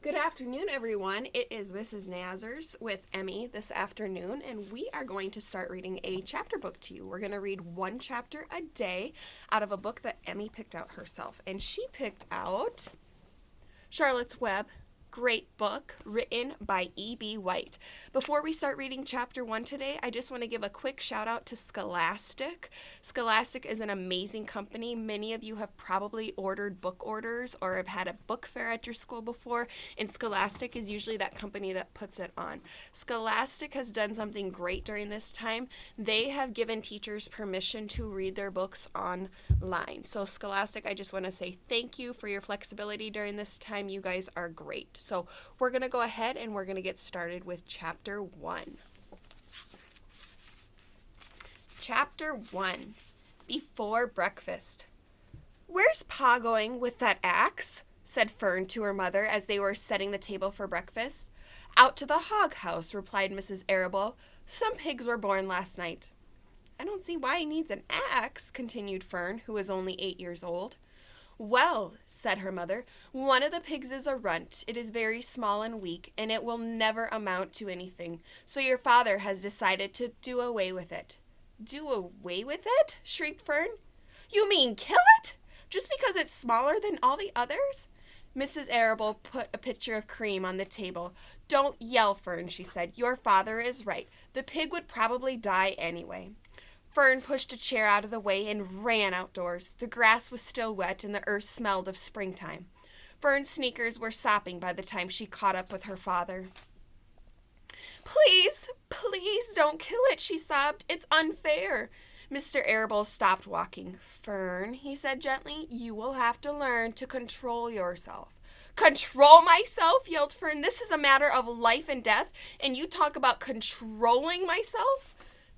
Good afternoon, everyone. It is Mrs. Nasers with Emmy this afternoon, and we are going to start reading a chapter book to you. We're going to read one chapter a day out of a book that Emmy picked out herself, and she picked out Charlotte's Web. Great book written by E.B. White. Before we start reading chapter 1 today, I just want to give a quick shout out to Scholastic. Scholastic is an amazing company. Many of you have probably ordered book orders or have had a book fair at your school before, and Scholastic is usually that company that puts it on. Scholastic has done something great during this time. They have given teachers permission to read their books online. So Scholastic, I just want to say thank you for your flexibility during this time. You guys are great. So we're going to go ahead and we're going to get started with chapter 1. Chapter 1, Before Breakfast. "Where's Pa going with that axe?" said Fern to her mother as they were setting the table for breakfast. "Out to the hog house," replied Mrs. Arable. "Some pigs were born last night." "I don't see why he needs an axe," continued Fern, who was only 8 years old. "Well," said her mother, "one of the pigs is a runt. It is very small and weak, and it will never amount to anything. So your father has decided to do away with it." "Do away with it?" shrieked Fern. "You mean kill it? Just because it's smaller than all the others?" Mrs. Arable put a pitcher of cream on the table. "Don't yell, Fern," she said. "Your father is right. The pig would probably die anyway." Fern pushed a chair out of the way and ran outdoors. The grass was still wet and the earth smelled of springtime. Fern's sneakers were sopping by the time she caught up with her father. "Please, please don't kill it," she sobbed. "It's unfair." Mr. Arable stopped walking. "Fern," he said gently, "you will have to learn to control yourself." "Control myself?" yelled Fern. "This is a matter of life and death, and you talk about controlling myself?"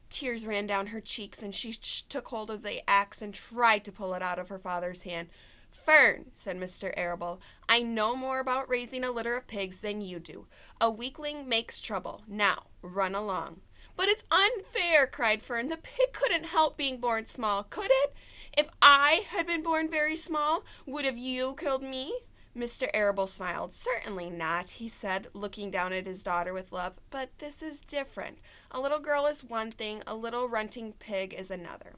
Tears ran down her cheeks, and she took hold of the axe and tried to pull it out of her father's hand. "Fern," said Mr. Arable, "I know more about raising a litter of pigs than you do. A weakling makes trouble. Now, run along." "But it's unfair," cried Fern. "The pig couldn't help being born small, could it? If I had been born very small, would have you killed me?" Mr. Arable smiled. "Certainly not," he said, looking down at his daughter with love. "But this is different. A little girl is one thing, a little runting pig is another."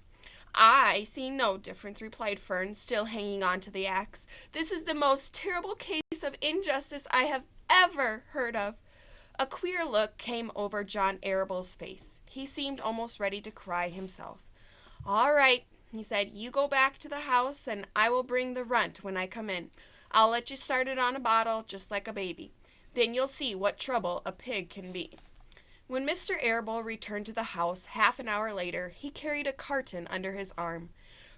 "I see no difference," replied Fern, still hanging on to the axe. "This is the most terrible case of injustice I have ever heard of." A queer look came over John Arable's face. He seemed almost ready to cry himself. "All right," he said, "you go back to the house, and I will bring the runt when I come in. I'll let you start it on a bottle, just like a baby. Then you'll see what trouble a pig can be." When Mr. Arable returned to the house half an hour later, he carried a carton under his arm.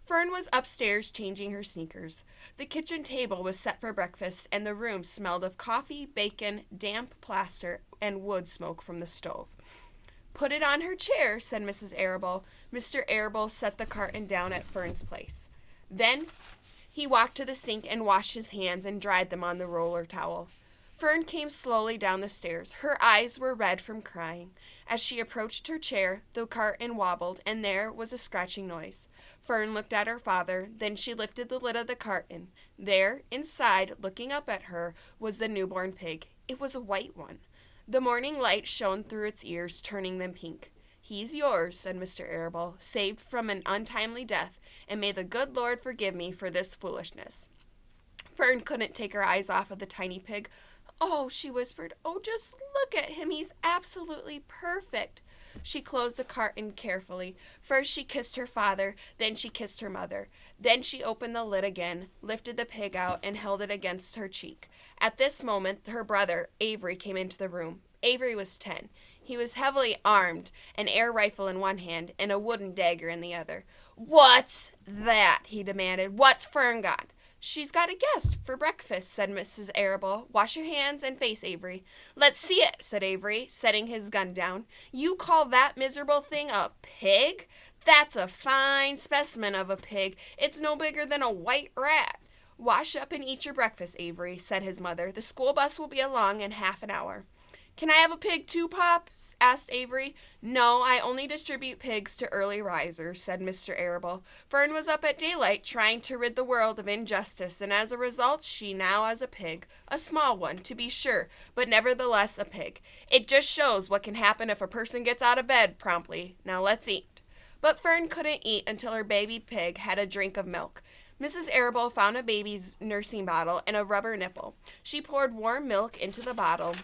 Fern was upstairs changing her sneakers. The kitchen table was set for breakfast, and the room smelled of coffee, bacon, damp plaster, and wood smoke from the stove. "Put it on her chair," said Mrs. Arable. Mr. Arable set the carton down at Fern's place. Then he walked to the sink and washed his hands and dried them on the roller towel. Fern came slowly down the stairs. Her eyes were red from crying. As she approached her chair, the carton wobbled, and there was a scratching noise. Fern looked at her father, then she lifted the lid of the carton. There, inside, looking up at her, was the newborn pig. It was a white one. The morning light shone through its ears, turning them pink. "He's yours," said Mr. Arable, "saved from an untimely death, and may the good Lord forgive me for this foolishness." Fern couldn't take her eyes off of the tiny pig. "Oh," she whispered, "oh, just look at him. He's absolutely perfect." She closed the carton carefully. First she kissed her father, then she kissed her mother. Then she opened the lid again, lifted the pig out, and held it against her cheek. At this moment, her brother, Avery, came into the room. Avery was 10. He was heavily armed, an air rifle in one hand and a wooden dagger in the other. "What's that?" he demanded. "What's Fern got?" "She's got a guest for breakfast," said Mrs. Arable. "Wash your hands and face, Avery." "Let's see it," said Avery, setting his gun down. "You call that miserable thing a pig? That's a fine specimen of a pig. It's no bigger than a white rat." "Wash up and eat your breakfast, Avery," said his mother. "The school bus will be along in half an hour." "Can I have a pig too, Pops?" asked Avery. "No, I only distribute pigs to early risers," said Mr. Arable. "Fern was up at daylight trying to rid the world of injustice, and as a result she now has a pig. A small one, to be sure, but nevertheless a pig. It just shows what can happen if a person gets out of bed promptly. Now let's eat." But Fern couldn't eat until her baby pig had a drink of milk. Mrs. Arable found a baby's nursing bottle and a rubber nipple. She poured warm milk into the bottle,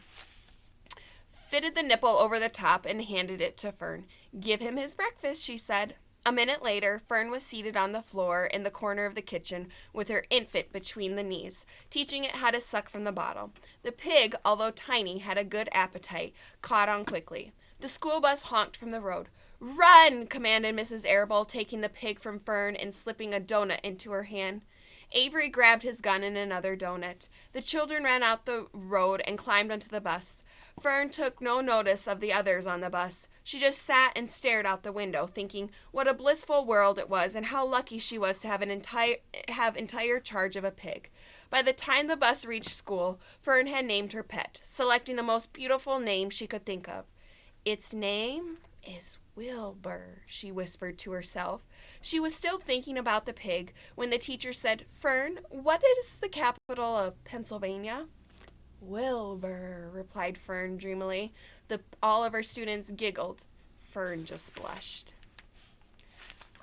fitted the nipple over the top, and handed it to Fern. "Give him his breakfast," she said. A minute later, Fern was seated on the floor in the corner of the kitchen with her infant between the knees, teaching it how to suck from the bottle. The pig, although tiny, had a good appetite, caught on quickly. The school bus honked from the road. "Run!" commanded Mrs. Arable, taking the pig from Fern and slipping a donut into her hand. Avery grabbed his gun and another donut. The children ran out the road and climbed onto the bus. Fern took no notice of the others on the bus. She just sat and stared out the window, thinking what a blissful world it was and how lucky she was to have entire charge of a pig. By the time the bus reached school, Fern had named her pet, selecting the most beautiful name she could think of. "Its name is Wilbur," she whispered to herself. She was still thinking about the pig when the teacher said, "Fern, what is the capital of Pennsylvania?" "Wilbur," replied Fern dreamily. All of her students giggled. Fern just blushed.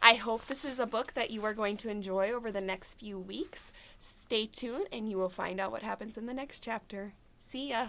I hope this is a book that you are going to enjoy over the next few weeks. Stay tuned and you will find out what happens in the next chapter. See ya.